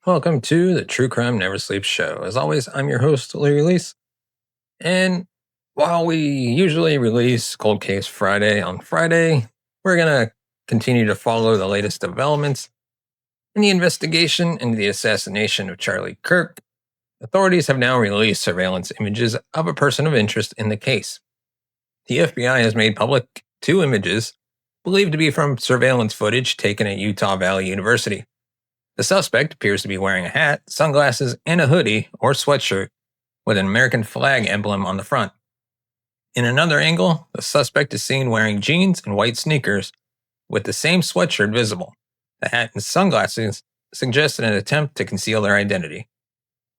Welcome to the True Crime Never Sleeps show. As always, I'm your host, Larry Lease. And while we usually release Cold Case Friday on Friday, we're going to continue to follow the latest developments in the investigation into the assassination of Charlie Kirk. Authorities have now released surveillance images of a person of interest in the case. The FBI has made public 2 images believed to be from surveillance footage taken at Utah Valley University. The suspect appears to be wearing a hat, sunglasses, and a hoodie or sweatshirt with an American flag emblem on the front. In another angle, the suspect is seen wearing jeans and white sneakers with the same sweatshirt visible. The hat and sunglasses suggest an attempt to conceal their identity.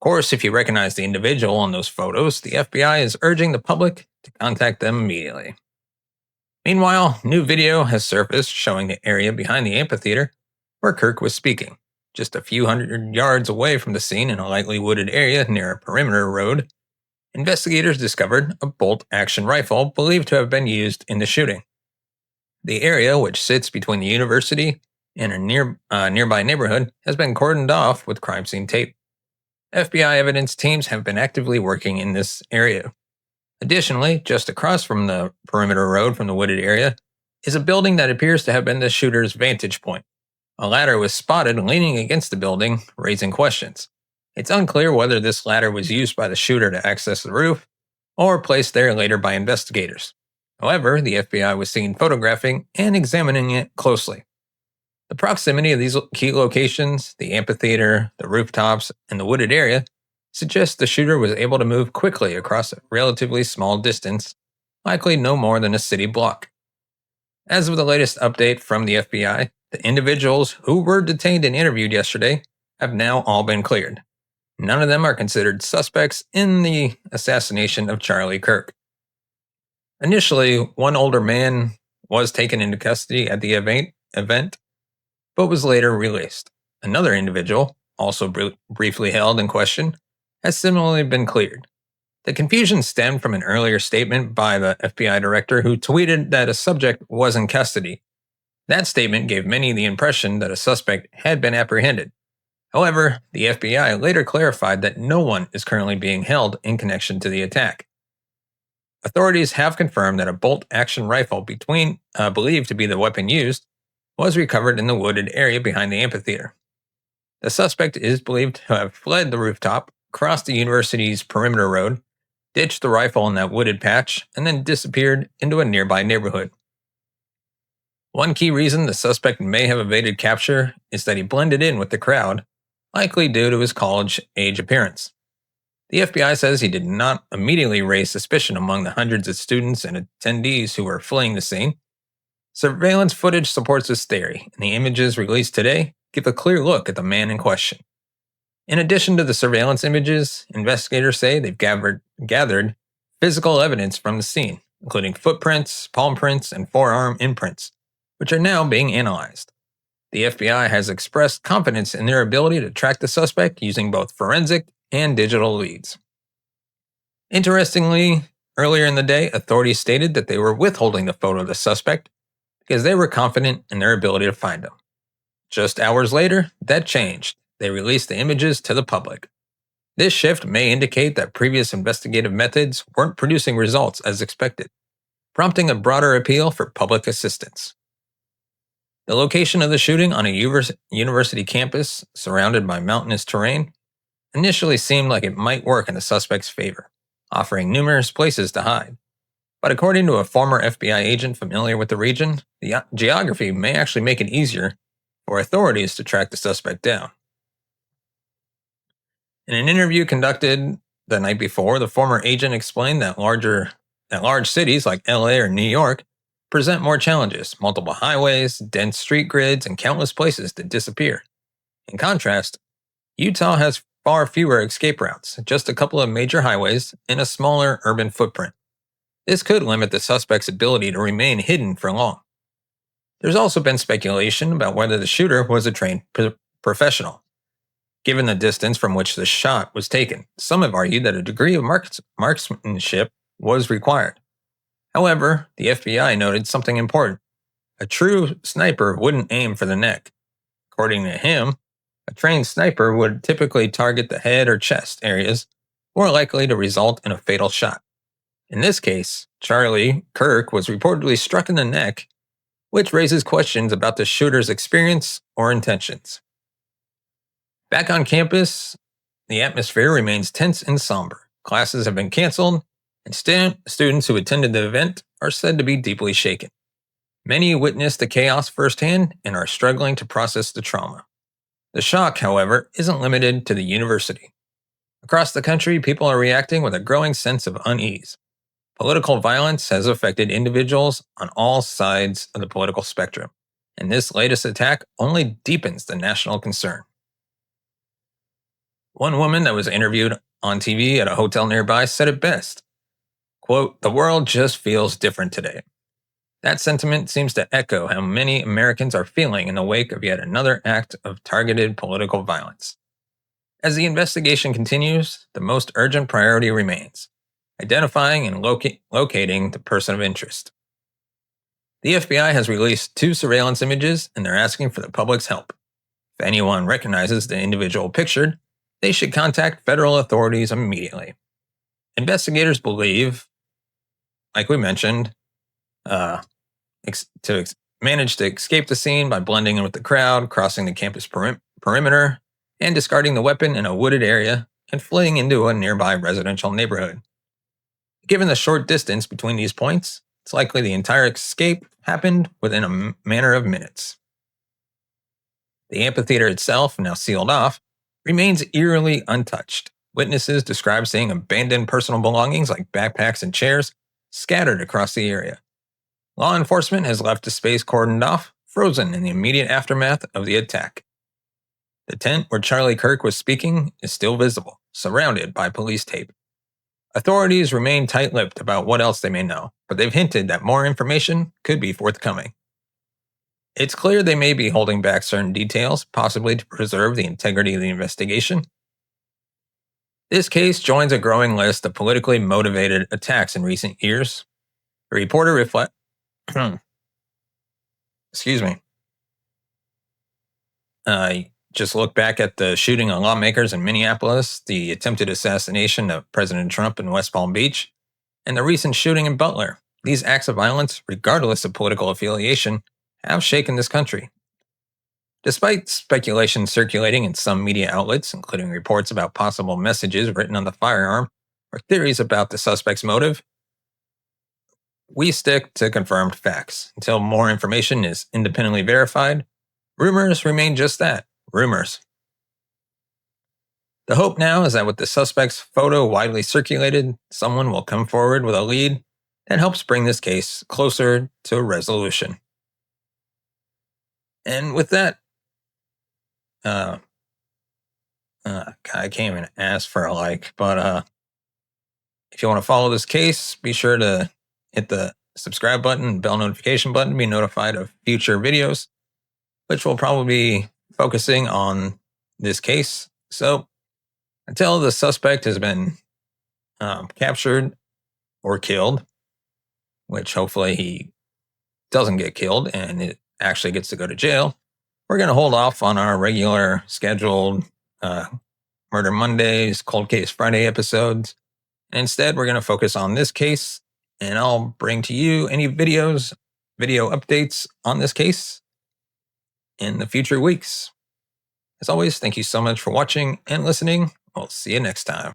Of course, if you recognize the individual on those photos, the FBI is urging the public to contact them immediately. Meanwhile, new video has surfaced showing the area behind the amphitheater where Kirk was speaking. Just a few hundred yards away from the scene in a lightly wooded area near a perimeter road, investigators discovered a bolt-action rifle believed to have been used in the shooting. The area, which sits between the university and a nearby neighborhood, has been cordoned off with crime scene tape. FBI evidence teams have been actively working in this area. Additionally, just across from the perimeter road from the wooded area is a building that appears to have been the shooter's vantage point. A ladder was spotted leaning against the building, raising questions. It's unclear whether this ladder was used by the shooter to access the roof or placed there later by investigators. However, the FBI was seen photographing and examining it closely. The proximity of these key locations, the amphitheater, the rooftops, and the wooded area, suggests the shooter was able to move quickly across a relatively small distance, likely no more than a city block. As of the latest update from the FBI, the individuals who were detained and interviewed yesterday have now all been cleared. None of them are considered suspects in the assassination of Charlie Kirk. Initially, one older man was taken into custody at the event, but was later released. Another individual, also briefly held in question, has similarly been cleared. The confusion stemmed from an earlier statement by the FBI director who tweeted that a subject was in custody. That statement gave many the impression that a suspect had been apprehended. However, the FBI later clarified that no one is currently being held in connection to the attack. Authorities have confirmed that a bolt-action rifle believed to be the weapon used was recovered in the wooded area behind the amphitheater. The suspect is believed to have fled the rooftop, crossed the university's perimeter road, ditched the rifle in that wooded patch, and then disappeared into a nearby neighborhood. One key reason the suspect may have evaded capture is that he blended in with the crowd, likely due to his college-age appearance. The FBI says he did not immediately raise suspicion among the hundreds of students and attendees who were fleeing the scene. Surveillance footage supports this theory, and the images released today give a clear look at the man in question. In addition to the surveillance images, investigators say they've gathered physical evidence from the scene, including footprints, palm prints, and forearm imprints, which are now being analyzed. The FBI has expressed confidence in their ability to track the suspect using both forensic and digital leads. Interestingly, earlier in the day, authorities stated that they were withholding the photo of the suspect because they were confident in their ability to find him. Just hours later, that changed. They released the images to the public. This shift may indicate that previous investigative methods weren't producing results as expected, prompting a broader appeal for public assistance. The location of the shooting on a university campus, surrounded by mountainous terrain, initially seemed like it might work in the suspect's favor, offering numerous places to hide. But according to a former FBI agent familiar with the region, the geography may actually make it easier for authorities to track the suspect down. In an interview conducted the night before, the former agent explained that large cities like LA or New York present more challenges: multiple highways, dense street grids, and countless places to disappear. In contrast, Utah has far fewer escape routes, just a couple of major highways, and a smaller urban footprint. This could limit the suspect's ability to remain hidden for long. There's also been speculation about whether the shooter was a trained professional. Given the distance from which the shot was taken, some have argued that a degree of marksmanship was required. However, the FBI noted something important. A true sniper wouldn't aim for the neck. According to him, A trained sniper would typically target the head or chest areas, more likely to result in a fatal shot. In this case, Charlie Kirk was reportedly struck in the neck, which raises questions about the shooter's experience or intentions. Back on campus, the atmosphere remains tense and somber. Classes have been canceled, and students who attended the event are said to be deeply shaken. Many witnessed the chaos firsthand and are struggling to process the trauma. The shock, however, isn't limited to the university. Across the country, people are reacting with a growing sense of unease. Political violence has affected individuals on all sides of the political spectrum, and this latest attack only deepens the national concern. One woman that was interviewed on TV at a hotel nearby said it best, quote, "The world just feels different today." That sentiment seems to echo how many Americans are feeling in the wake of yet another act of targeted political violence. As the investigation continues, the most urgent priority remains: identifying and locating the person of interest. The FBI has released 2 surveillance images, and they're asking for the public's help. If anyone recognizes the individual pictured, they should contact federal authorities immediately. Investigators believe, like we mentioned, managed to escape the scene by blending in with the crowd, crossing the campus perimeter, and discarding the weapon in a wooded area and fleeing into a nearby residential neighborhood. Given the short distance between these points, it's likely the entire escape happened within a matter of minutes. The amphitheater itself, now sealed off, remains eerily untouched. Witnesses describe seeing abandoned personal belongings like backpacks and chairs scattered across the area. Law enforcement has left the space cordoned off, frozen in the immediate aftermath of the attack. The tent where Charlie Kirk was speaking is still visible, surrounded by police tape. Authorities remain tight-lipped about what else they may know, but they've hinted that more information could be forthcoming. It's clear they may be holding back certain details, possibly to preserve the integrity of the investigation. This case joins a growing list of politically motivated attacks in recent years. The reporter just look back at the shooting of lawmakers in Minneapolis, the attempted assassination of President Trump in West Palm Beach, and the recent shooting in Butler. These acts of violence, regardless of political affiliation, have shaken this country. Despite speculation circulating in some media outlets, including reports about possible messages written on the firearm or theories about the suspect's motive, we stick to confirmed facts. Until more information is independently verified, rumors remain just that, rumors. The hope now is that with the suspect's photo widely circulated, someone will come forward with a lead that helps bring this case closer to a resolution. And with that, I can't even ask for a like, but if you want to follow this case, be sure to hit the subscribe button and bell notification button to be notified of future videos, which will probably be focusing on this case. So until the suspect has been captured or killed, which hopefully he doesn't get killed and it actually gets to go to jail, we're going to hold off on our regular scheduled Murder Mondays, Cold Case Friday episodes. And instead, we're going to focus on this case, and I'll bring to you any video updates on this case in the future weeks. As always, thank you so much for watching and listening. We'll see you next time.